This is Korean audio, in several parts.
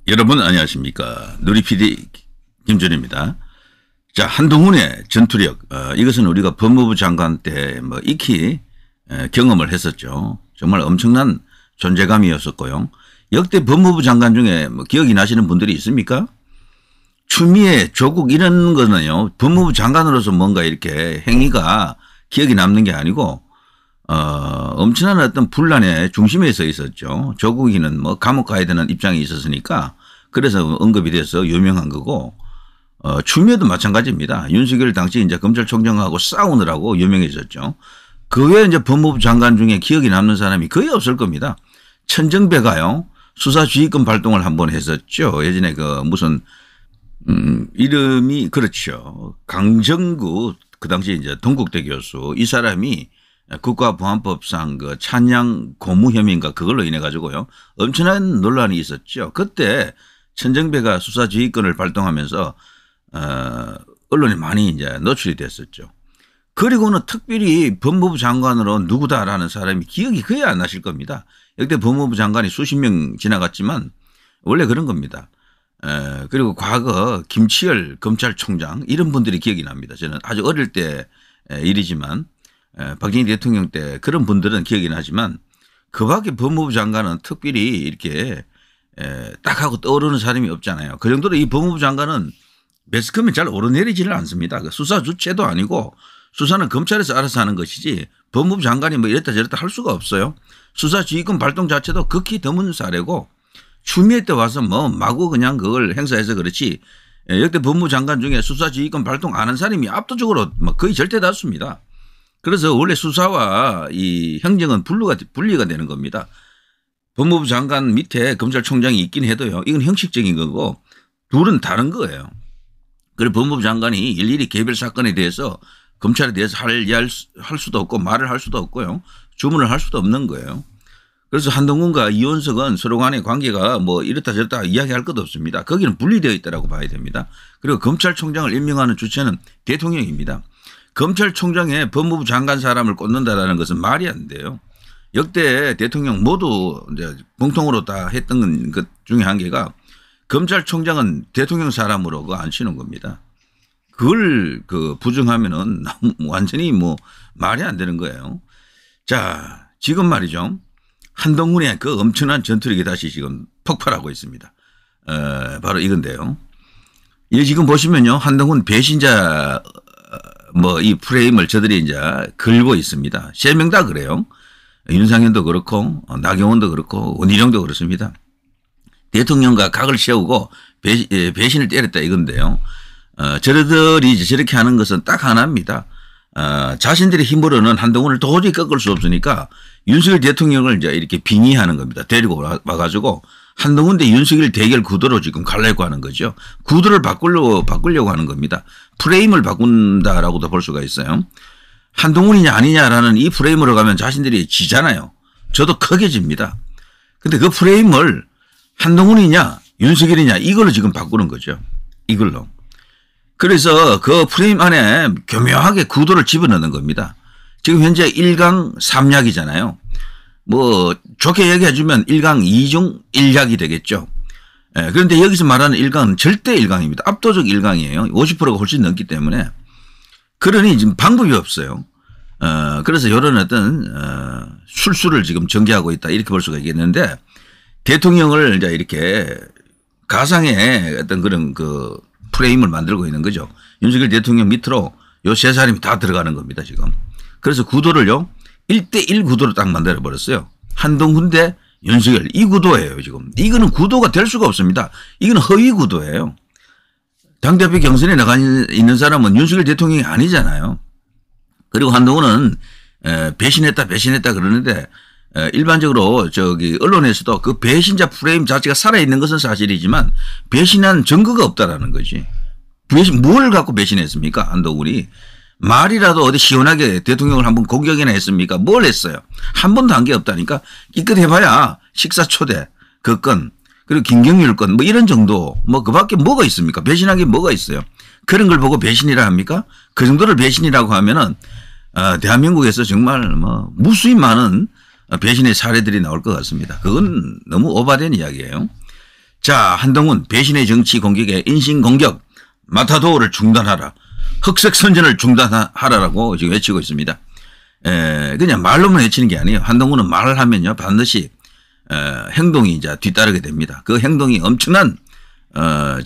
여러분 안녕하십니까. 누리PD 김준입니다. 자, 한동훈의 전투력, 이것은 우리가 법무부 장관 때 익히 경험을 했었죠. 정말 엄청난 존재감이었었고요. 역대 법무부 장관 중에 기억이 나시는 분들이 있습니까? 추미애, 조국 이런 거는요, 법무부 장관으로서 뭔가 이렇게 행위가 기억이 남는 게 아니고 엄청난 어떤 분란의 중심에 서 있었죠. 조국이는 감옥 가야 되는 입장이 있었으니까 그래서 언급이 돼서 유명한 거고, 추미애도 마찬가지입니다. 윤석열 당시 이제 검찰총장하고 싸우느라고 유명해졌죠. 그 외에 이제 법무부 장관 중에 기억이 남는 사람이 거의 없을 겁니다. 천정배가요, 수사지휘권 발동을 한번 했었죠. 예전에 무슨, 이름이 그렇죠. 강정구, 그 당시 이제 동국대 교수, 이 사람이 국가보안법상 찬양 고무 혐의인가 그걸로 인해 가지고요, 엄청난 논란이 있었죠. 그때 천정배가 수사지휘권을 발동하면서 언론에 많이 이제 노출이 됐었죠. 그리고는 특별히 법무부 장관으로 누구다라는 사람이 기억이 거의 안 나실 겁니다. 역대 법무부 장관이 수십 명 지나갔지만 원래 그런 겁니다. 그리고 과거 김치열 검찰총장 이런 분들이 기억이 납니다. 저는 아주 어릴 때 일이지만 박정희 대통령 때 그런 분들은 기억이 나지만 그 밖에 법무부 장관은 특별히 이렇게 딱 하고 떠오르는 사람이 없잖아요. 그 정도로 이 법무부 장관은 매스컴에 잘 오르내리지를 않습니다. 수사 주체도 아니고 수사는 검찰에서 알아서 하는 것이지 법무부 장관이 이랬다 저랬다 할 수가 없어요. 수사지휘권 발동 자체도 극히 드문 사례고, 추미애 때 와서 마구 그냥 그걸 행사해서 그렇지 역대 법무부 장관 중에 수사지휘권 발동 안 한 사람이 압도적으로 거의 절대 다수입니다. 그래서 원래 수사와 이 행정은 분리가 되는 겁니다. 법무부 장관 밑에 검찰총장이 있긴 해도요, 이건 형식적인 거고 둘은 다른 거예요. 그리고 법무부 장관이 일일이 개별 사건에 대해서 검찰에 대해서 할 수도 없고 말을 할 수도 없고요, 주문을 할 수도 없는 거예요. 그래서 한동훈과 이원석은 서로 간의 관계가 이렇다 저렇다 이야기할 것도 없습니다. 거기는 분리되어 있다고 봐야 됩니다. 그리고 검찰총장을 임명하는 주체는 대통령입니다. 검찰총장에 법무부 장관 사람을 꽂는다라는 것은 말이 안 돼요. 역대 대통령 모두 이제 공통으로 다 했던 것 중에 한 개가 검찰총장은 대통령 사람으로 안 치는 겁니다. 그걸 부정하면은 완전히 말이 안 되는 거예요. 자, 지금 말이죠. 한동훈의 그 엄청난 전투력이 다시 지금 폭발하고 있습니다. 바로 이건데요. 이 지금 보시면요, 한동훈 배신자 이 프레임을 저들이 이제 걸고 있습니다. 세 명 다 그래요. 윤상현도 그렇고 나경원도 그렇고 원희룡도 그렇습니다. 대통령과 각을 세우고 배신을 때렸다 이건데요. 저들이 이제 저렇게 하는 것은 딱 하나입니다. 자신들의 힘으로는 한동훈을 도저히 꺾을 수 없으니까 윤석열 대통령을 이제 이렇게 빙의하는 겁니다. 데리고 와가지고 한동훈 대 윤석열 대결 구도로 지금 가려고 하는 거죠. 구도를 바꾸려고 하는 겁니다. 프레임을 바꾼다라고도 볼 수가 있어요. 한동훈이냐 아니냐라는 이 프레임으로 가면 자신들이 지잖아요. 저도 크게 집니다. 근데 그 프레임을 한동훈이냐 윤석열이냐 이걸로 지금 바꾸는 거죠. 이걸로. 그래서 그 프레임 안에 교묘하게 구도를 집어넣는 겁니다. 지금 현재 1강 3약이잖아요. 좋게 얘기해 주면 1강 2중 1약이 되겠죠. 그런데 여기서 말하는 1강은 절대 1강입니다. 압도적 1강이에요. 50%가 훨씬 넘기 때문에. 그러니 지금 방법이 없어요. 그래서 이런 어떤 술수를 지금 전개하고 있다 이렇게 볼 수가 있겠는데, 대통령을 이제 이렇게 가상의 어떤 그런 프레임을 만들고 있는 거죠. 윤석열 대통령 밑으로 요 세 사람이 다 들어가는 겁니다, 지금. 그래서 구도를요, 1대1 구도로 딱 만들어 버렸어요. 한동훈 대 윤석열, 이 구도예요, 지금. 이거는 구도가 될 수가 없습니다. 이거는 허위 구도예요. 당대표 경선에 나가 있는 사람은 윤석열 대통령이 아니잖아요. 그리고 한동훈은 배신했다 그러는데, 일반적으로 언론에서도 그 배신자 프레임 자체가 살아있는 것은 사실이지만 배신한 증거가 없다라는 거지. 뭘 갖고 배신했습니까? 한동훈이. 말이라도 어디 시원하게 대통령을 한번 공격이나 했습니까? 뭘 했어요? 한 번도 한 게 없다니까. 기껏 해봐야 식사 초대, 그 건, 그리고 김경률 건, 이런 정도. 그 밖에 뭐가 있습니까? 배신한 게 뭐가 있어요? 그런 걸 보고 배신이라 합니까? 그 정도를 배신이라고 하면은 대한민국에서 정말 무수히 많은 배신의 사례들이 나올 것 같습니다. 그건 너무 오바된 이야기예요. 자, 한동훈 배신의 정치 공격에 인신공격, 마타도어를 중단하라. 흑색 선전을 중단하라라고 지금 외치고 있습니다. 그냥 말로만 외치는 게 아니에요. 한동훈은 말을 하면요 반드시 행동이 이제 뒤따르게 됩니다. 그 행동이 엄청난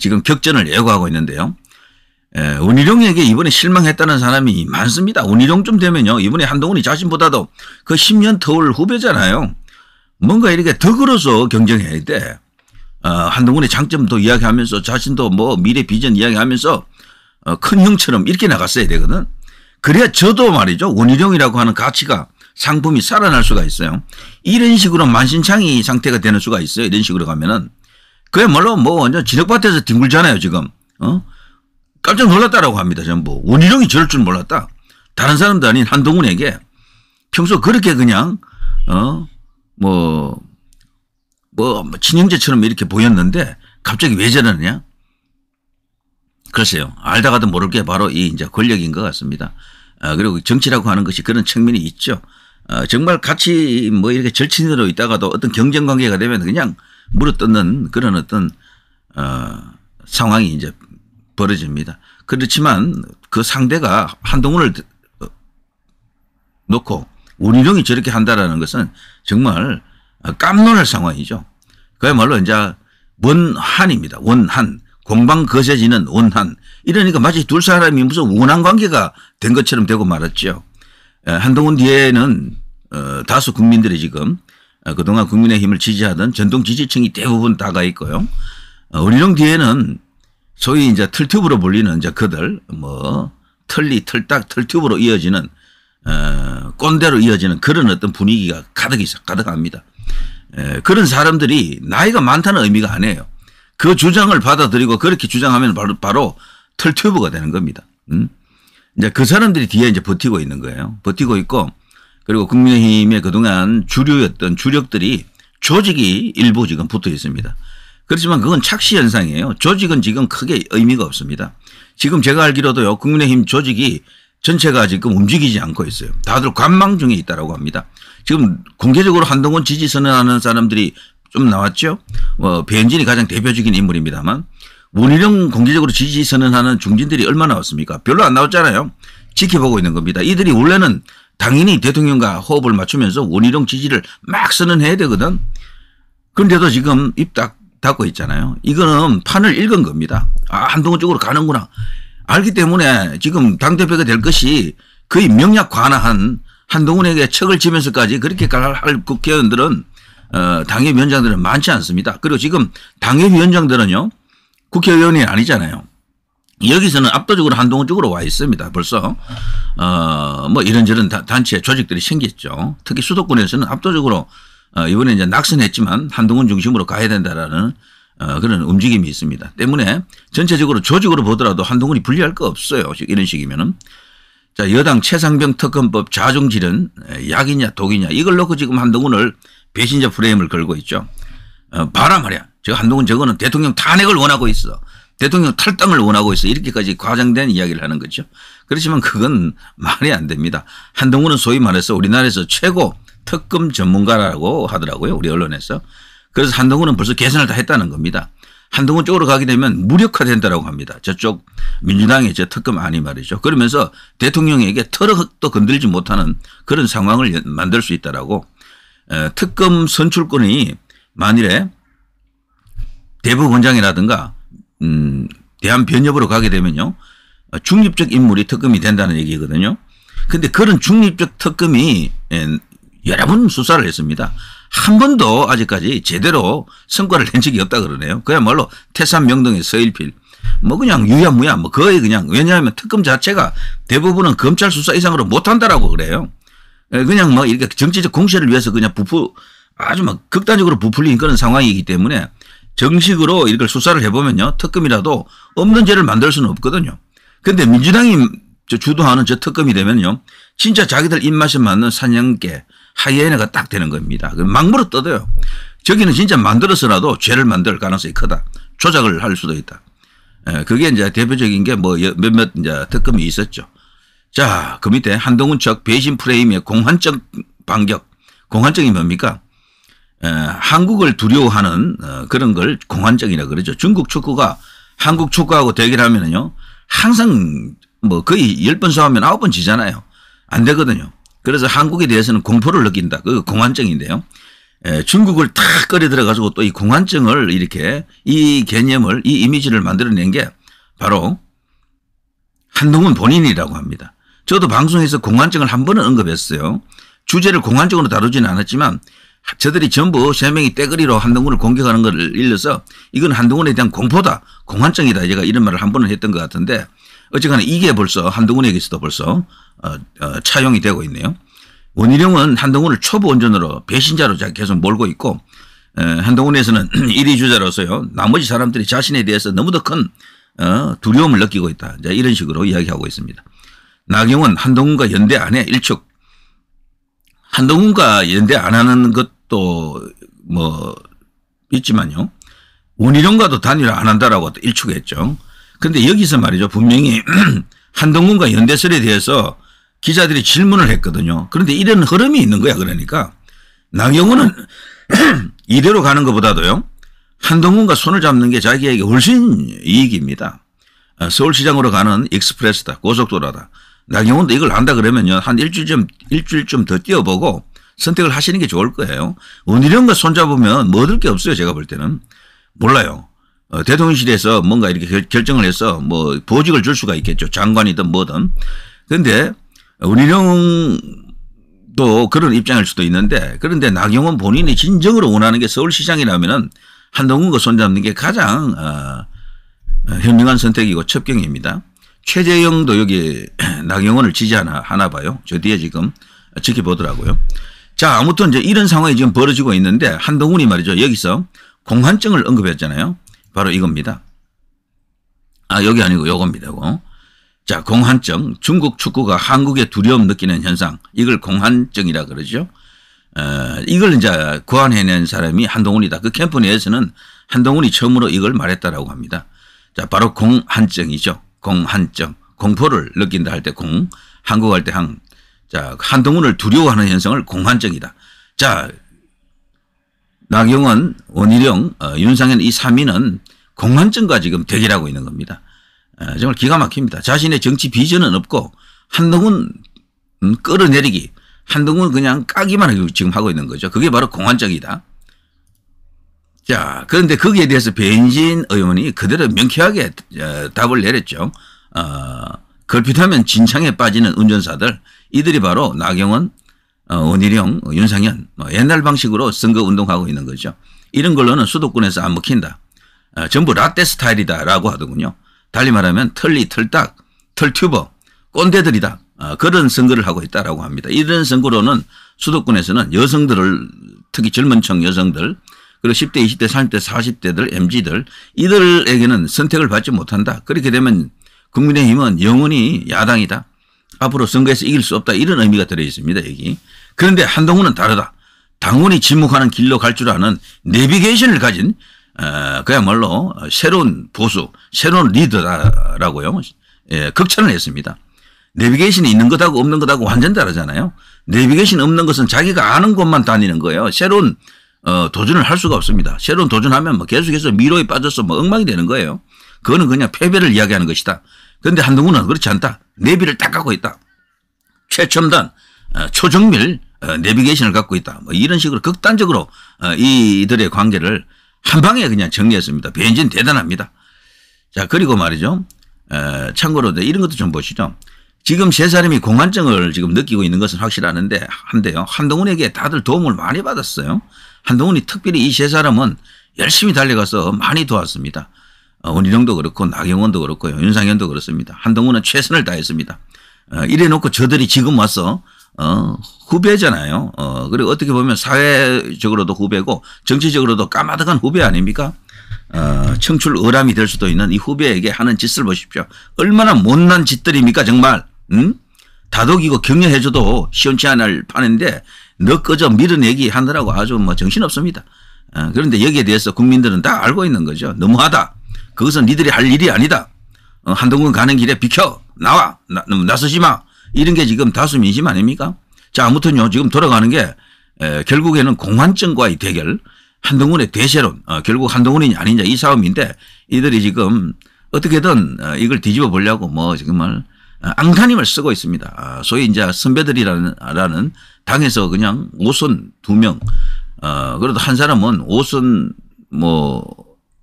지금 격전을 예고하고 있는데요. 원희룡에게 이번에 실망했다는 사람이 많습니다. 원희룡쯤 되면요 이번에 한동훈이 자신보다도 그 10년 터울 후배잖아요. 뭔가 이렇게 덕으로서 경쟁해야 돼. 한동훈의 장점도 이야기하면서 자신도 뭐 미래 비전 이야기하면서 큰 형처럼 이렇게 나갔어야 되거든. 그래야 저도 말이죠. 원희룡이라고 하는 가치가 상품이 살아날 수가 있어요. 이런 식으로 만신창이 상태가 되는 수가 있어요. 이런 식으로 가면은. 그야말로 뭐 완전 진흙밭에서 뒹굴잖아요 지금. 깜짝 놀랐다라고 합니다. 전부. 원희룡이 저럴 줄 몰랐다. 다른 사람도 아닌 한동훈에게 평소 그렇게 그냥 친형제처럼 이렇게 보였는데 갑자기 왜 저러느냐. 글쎄요. 알다가도 모를 게 바로 이 이제 권력인 것 같습니다. 그리고 정치라고 하는 것이 그런 측면이 있죠. 정말 같이 뭐 이렇게 절친으로 있다가도 어떤 경쟁 관계가 되면 그냥 물어뜯는 그런 어떤 상황이 이제 벌어집니다. 그렇지만 그 상대가 한동훈을 놓고 원희룡이 저렇게 한다라는 것은 정말 깜놀할 상황이죠. 그야말로 이제 원한입니다. 원한. 공방 거세지는 원한. 이러니까 마치 둘 사람이 무슨 원한 관계가 된 것처럼 되고 말았죠. 한동훈 뒤에는 다수 국민들이 지금 그동안 국민의힘을 지지하던 전통 지지층이 대부분 다가 있고요. 원희룡 뒤에는 소위 이제 털튜브로 불리는 이제 그들 뭐 털리 털딱 털튜브로 이어지는 꼰대로 이어지는 그런 어떤 분위기가 가득합니다. 그런 사람들이 나이가 많다는 의미가 아니에요. 그 주장을 받아들이고 그렇게 주장하면 바로 털튜브가 되는 겁니다. 이제 그 사람들이 뒤에 이제 버티고 있는 거예요. 버티고 있고 그리고 국민의힘의 그동안 주류였던 주력들이 조직이 일부 지금 붙어 있습니다. 그렇지만 그건 착시 현상이에요. 조직은 지금 크게 의미가 없습니다. 지금 제가 알기로도요 국민의힘 조직이 전체가 지금 움직이지 않고 있어요. 다들 관망 중에 있다라고 합니다. 지금 공개적으로 한동훈 지지 선언하는 사람들이 좀 나왔죠. 배현진이 가장 대표적인 인물입니다만 원희룡 공개적으로 지지 선언하는 중진들이 얼마나 나왔습니까? 별로 안 나왔잖아요. 지켜보고 있는 겁니다. 이들이 원래는 당연히 대통령과 호흡을 맞추면서 원희룡 지지를 막 선언해야 되거든. 그런데도 지금 입 딱 닫고 있잖아요. 이거는 판을 읽은 겁니다. 한동훈 쪽으로 가는구나. 알기 때문에 지금 당대표가 될 것이 거의 명약 관화한 한동훈에게 척을 지면서까지 그렇게 할 국회의원들은 당협위원장들은 많지 않습니다. 그리고 지금 당협위원장들은요 국회의원이 아니잖아요. 여기서는 압도적으로 한동훈 쪽으로 와 있습니다. 벌써 뭐 이런저런 단체 조직들이 생겼죠. 특히 수도권에서는 압도적으로 이번에 이제 낙선했지만 한동훈 중심으로 가야 된다라는 그런 움직임이 있습니다. 때문에 전체적으로 조직으로 보더라도 한동훈이 불리할 거 없어요. 이런 식이면은. 자, 여당 최상병 특검법 자중질은 약이냐 독이냐 이걸 놓고 지금 한동훈을 배신자 프레임을 걸고 있죠. 봐라 말이야. 한동훈 저거는 대통령 탄핵을 원하고 있어. 대통령 탈당을 원하고 있어. 이렇게까지 과장된 이야기를 하는 거죠. 그렇지만 그건 말이 안 됩니다. 한동훈은 소위 말해서 우리나라에서 최고 특검 전문가라고 하더라고요. 우리 언론에서. 그래서 한동훈은 벌써 계산을 다 했다는 겁니다. 한동훈 쪽으로 가게 되면 무력화된다라고 합니다. 저쪽 민주당의 저 특검 안이 말이죠. 그러면서 대통령에게 털어도 건들지 못하는 그런 상황을 만들 수 있다라고. 특검 선출권이 만일에 대법원장이라든가 대한변협으로 가게 되면요. 중립적 인물이 특검이 된다는 얘기거든요. 그런데 그런 중립적 특검이 여러 번 수사를 했습니다. 한 번도 아직까지 제대로 성과를 낸 적이 없다 그러네요. 그야말로 태산 명동의 서일필. 뭐 그냥 유야무야 뭐 거의 그냥 왜냐하면 특검 자체가 대부분은 검찰 수사 이상으로 못한다라고 그래요. 그냥 뭐 이렇게 정치적 공세를 위해서 그냥 아주 막 극단적으로 부풀린 그런 상황이기 때문에 정식으로 이걸 수사를 해보면요. 특검이라도 없는 죄를 만들 수는 없거든요. 그런데 민주당이 주도하는 저 특검이 되면요. 진짜 자기들 입맛에 맞는 사냥개 하이에나가 딱 되는 겁니다. 막 물어 뜯어요. 저기는 진짜 만들어서라도 죄를 만들 가능성이 크다. 조작을 할 수도 있다. 그게 이제 대표적인 게 뭐 몇몇 이제 특검이 있었죠. 자, 그 밑에 한동훈 측 배신 프레임의 공환적 반격. 공환적이 뭡니까? 한국을 두려워하는 그런 걸 공환증이라 그러죠. 중국 축구가 한국 축구하고 대결하면은요 항상 뭐 거의 10번 싸우면 9번 지잖아요. 안 되거든요. 그래서 한국에 대해서는 공포를 느낀다. 그 공환증인데요. 중국을 탁 끌어 들어가지고 또 이 공환증을 이렇게 이 개념을 이 이미지를 만들어낸 게 바로 한동훈 본인이라고 합니다. 저도 방송에서 공환증을 한 번은 언급했어요. 주제를 공환증으로 다루지는 않았지만 저들이 전부 3명이 떼거리로 한동훈을 공격하는 것을 일러서 이건 한동훈에 대한 공포다. 공환증이다. 제가 이런 말을 한 번은 했던 것 같은데 어쨌거나 이게 벌써 한동훈에게서도 벌써 차용이 되고 있네요. 원희룡은 한동훈을 초보 운전으로 배신자로 계속 몰고 있고 한동훈에서는 1위 주자로서요. 나머지 사람들이 자신에 대해서 너무도 큰 두려움을 느끼고 있다. 이런 식으로 이야기하고 있습니다. 나경원 한동훈과 연대 안 해. 일축. 한동훈과 연대 안 하는 것도 뭐 있지만요. 원희룡과도 단일화 안 한다라고 일축했죠. 그런데 여기서 말이죠. 분명히 한동훈과 연대설에 대해서 기자들이 질문을 했거든요. 그런데 이런 흐름이 있는 거야. 그러니까 나경원은 이대로 가는 것보다도요. 한동훈과 손을 잡는 게 자기에게 훨씬 이익입니다. 서울시장으로 가는 익스프레스다. 고속도로다. 나경원도 이걸 한다 그러면요. 한 일주일쯤 더 뛰어보고 선택을 하시는 게 좋을 거예요. 원희룡과 손잡으면 뭐 얻을 게 없어요. 제가 볼 때는. 몰라요. 대통령실에서 뭔가 이렇게 결정을 해서 뭐 보직을 줄 수가 있겠죠. 장관이든 뭐든. 그런데 원희룡도 그런 입장일 수도 있는데 그런데 나경원 본인이 진정으로 원하는 게 서울시장이라면은 한동훈과 손잡는 게 가장 현명한 선택이고 첩경입니다. 최재형도 여기 나경원을 지지하나 봐요. 저 뒤에 지금 지켜보더라고요. 자, 아무튼 이제 이런 상황이 지금 벌어지고 있는데 한동훈이 말이죠. 여기서 공환증을 언급했잖아요. 바로 이겁니다. 여기 아니고 요겁니다. 요거. 자, 공환증. 중국 축구가 한국에 두려움 느끼는 현상. 이걸 공환증이라 그러죠. 이걸 이제 고안해낸 사람이 한동훈이다. 그 캠프 내에서는 한동훈이 처음으로 이걸 말했다라고 합니다. 자, 바로 공환증이죠. 공환증. 공포를 느낀다 할 때 공, 한국 할 때 항. 자, 한동훈을 두려워하는 현상을 공환증이다. 자, 나경원, 원희룡, 윤상현 이 3인은 공환증과 지금 대결하고 있는 겁니다. 정말 기가 막힙니다. 자신의 정치 비전은 없고 한동훈 끌어내리기, 한동훈 그냥 까기만 지금 하고 있는 거죠. 그게 바로 공환증이다. 자, 그런데 거기에 대해서 배현진 의원이 그대로 명쾌하게 답을 내렸죠. 걸핏하면 진창에 빠지는 운전사들, 이들이 바로 나경원, 원희룡, 윤상현, 옛날 방식으로 선거운동하고 있는 거죠. 이런 걸로는 수도권에서 안 먹힌다. 전부 라떼 스타일이다라고 하더군요. 달리 말하면 털리, 털딱, 털튜버, 꼰대들이다. 그런 선거를 하고 있다라고 합니다. 이런 선거로는 수도권에서는 여성들을, 특히 젊은 층 여성들, 그리고 10대, 20대, 30대, 40대들, MZ들, 이들에게는 선택을 받지 못한다. 그렇게 되면 국민의힘은 영원히 야당이다. 앞으로 선거에서 이길 수 없다. 이런 의미가 들어있습니다. 여기. 그런데 한동훈은 다르다. 당원이 지목하는 길로 갈 줄 아는 내비게이션을 가진 그야말로 새로운 보수, 새로운 리더라고요. 예, 극찬을 했습니다. 내비게이션이 있는 것하고 없는 것하고 완전 다르잖아요. 내비게이션 없는 것은 자기가 아는 곳만 다니는 거예요. 새로운 도전을 할 수가 없습니다. 새로운 도전하면 뭐 계속해서 미로에 빠져서 뭐 엉망이 되는 거예요. 그거는 그냥 패배를 이야기하는 것이다. 그런데 한동훈은 그렇지 않다. 내비를 딱 갖고 있다. 최첨단 초정밀 내비게이션을 갖고 있다. 뭐 이런 식으로 극단적으로 이들의 관계를 한 방에 그냥 정리했습니다. 배현진 대단합니다. 자, 그리고 말이죠. 참고로 이런 것도 좀 보시죠. 지금 세 사람이 공환증을 지금 느끼고 있는 것은 확실한데요. 한동훈에게 다들 도움을 많이 받았어요. 한동훈이 특별히 이 세 사람은 열심히 달려가서 많이 도왔습니다. 원희룡도 그렇고 나경원도 그렇고요. 윤상현도 그렇습니다. 한동훈은 최선을 다했습니다. 이래 놓고 저들이 지금 와서 후배잖아요. 그리고 어떻게 보면 사회적으로도 후배고 정치적으로도 까마득한 후배 아닙니까? 청출 어람이 될 수도 있는 이 후배에게 하는 짓을 보십시오. 얼마나 못난 짓들입니까 정말. 다독이고 격려해줘도 시원치 않을 판인데 너 그저 밀어내기 하느라고 아주 뭐 정신없습니다. 그런데 여기에 대해서 국민들은 다 알고 있는 거죠. 너무하다. 그것은 니들이 할 일이 아니다. 한동훈 가는 길에 비켜. 나와. 나서지 마. 이런 게 지금 다수 민심 아닙니까? 자, 아무튼요. 지금 돌아가는 게 결국에는 공환증과의 대결, 한동훈의 대세론, 결국 한동훈이냐 아니냐 이 싸움인데 이들이 지금 어떻게든 이걸 뒤집어 보려고 뭐 정말 앙탈힘을 쓰고 있습니다. 소위 이제 선배들이라는 당에서 그냥 5선 2명, 그래도 한 사람은 5선 뭐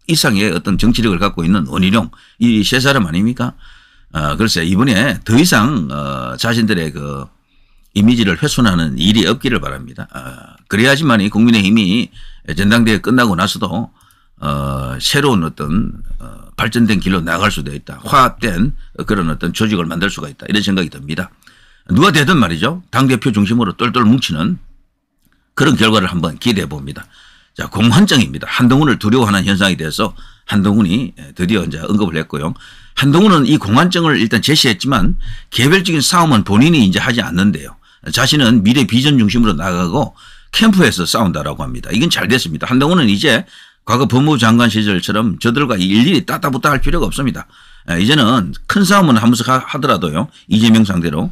이상의 어떤 정치력을 갖고 있는 원희룡 이 세 사람 아닙니까? 글쎄 이번에 더 이상 자신들의 그 이미지를 훼손하는 일이 없기를 바랍니다. 그래야지만이 국민의힘이 전당대회 끝나고 나서도 새로운 어떤 발전된 길로 나갈 수도 있다. 화합된 그런 어떤 조직을 만들 수가 있다. 이런 생각이 듭니다. 누가 되든 말이죠. 당대표 중심으로 똘똘 뭉치는 그런 결과를 한번 기대해 봅니다. 자, 공환증입니다. 한동훈을 두려워하는 현상에 대해서 한동훈이 드디어 이제 언급을 했고요. 한동훈은 이 공환증을 일단 제시했지만 개별적인 싸움은 본인이 이제 하지 않는데요. 자신은 미래 비전 중심으로 나가고 캠프에서 싸운다라고 합니다. 이건 잘 됐습니다. 한동훈은 이제 과거 법무부 장관 시절처럼 저들과 일일이 따따붙다 할 필요가 없습니다. 이제는 큰 싸움은 한 번씩 하더라도요. 이재명 상대로.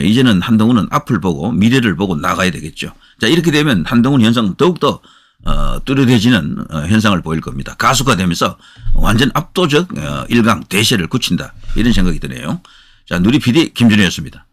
이제는 한동훈은 앞을 보고 미래를 보고 나가야 되겠죠. 자, 이렇게 되면 한동훈 현상은 더욱더 뚜렷해지는 현상을 보일 겁니다. 가수가 되면서 완전 압도적 일강 대세를 굳힌다. 이런 생각이 드네요. 자, 누리 PD 김준희였습니다.